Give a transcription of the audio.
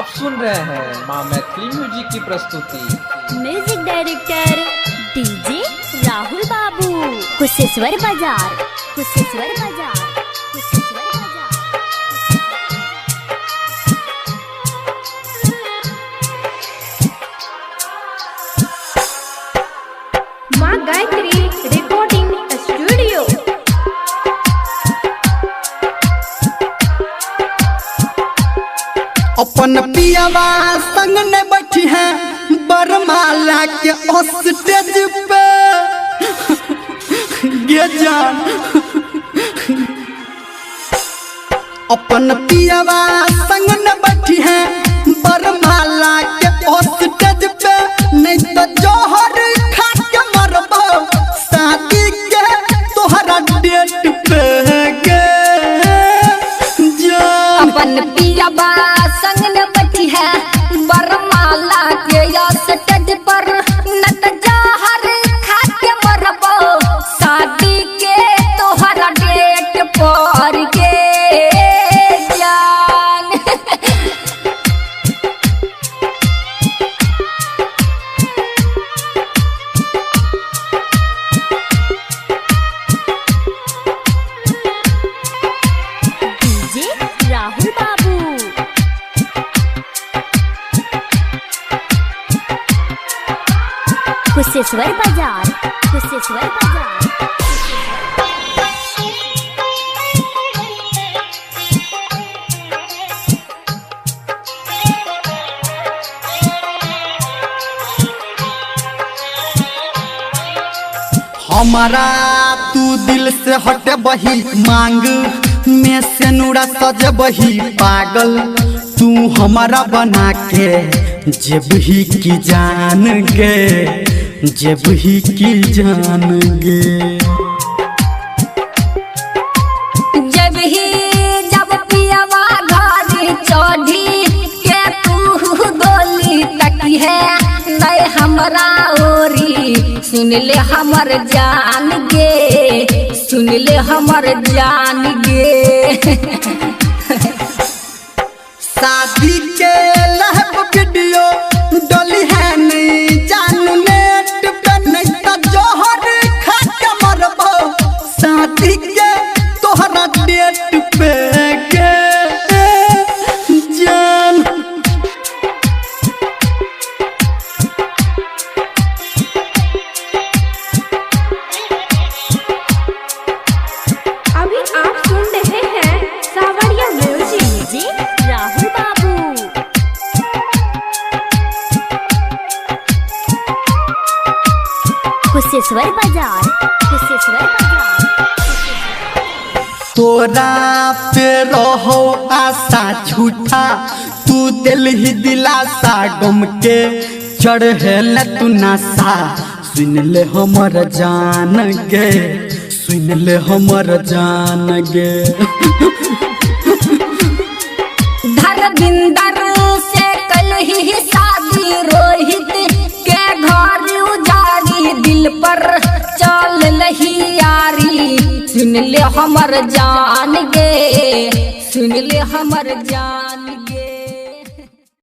आप सुन रहे हैं माँ मैथिली म्यूजिक की प्रस्तुति। म्यूजिक डायरेक्टर डीजे राहुल बाबू, कुशेश्वर बाजार, कुशेश्वर बाजार, कुशेश्वर बाजार। माँ गायत्री रिकॉर्डिंग स्टूडियो। अपन पियावा संग ने बैठी है बरमाला के स्टेज पे गे जान। अपन पियावा संग ने बैठी है बरमाला के स्टेज पे, नहीं तो जोहर खा के मरबो शादी के तोहरा डेट पे गे जान। अपन पियावा संग न बैठी है बरमाला के स्टेज पर, न त जहर खा के मरबो शादी के तोहरा डेट पर के जान। डीजे राहुल बाबू, कुशेश्वर बाजार, कुशेश्वर बाजार। हमारा तू दिल से हटे बही मांग में से नूरा सज बही पागल, तू हमारा बना के जब ही की जान गे, जब ही की जान गे। जब पियावा घर चढ़ी के तू गोली तकी है नहीं हमरा ओरी, सुन ले हमर जान गे, सुन ले हमर जान गे। शादी के लहब वीडियो डली है नहीं जानू नेट पे, नहीं तो जोहर खा के मरबो शादी के तोहरा डेट पे गे जान। अभी आप सुन रहे हैं सावरिया म्यूजिक। डीजे राहुल बाबू, कुशेश्वर बाजार, कुशेश्वर बाजार। तोरा पे रहो आशा झूठा, तू दिल ही दिलासा गम के चढ़ेल तू नशा, सुन ले हमर जान गे, सुन ले हमर जान गे। धर्मिंदर से कल ही शादी रोहित के घर उजाड़ी, दिल पर चल लही यारी, सुन ले हमर जान गे, सुन ले हमर जान गे।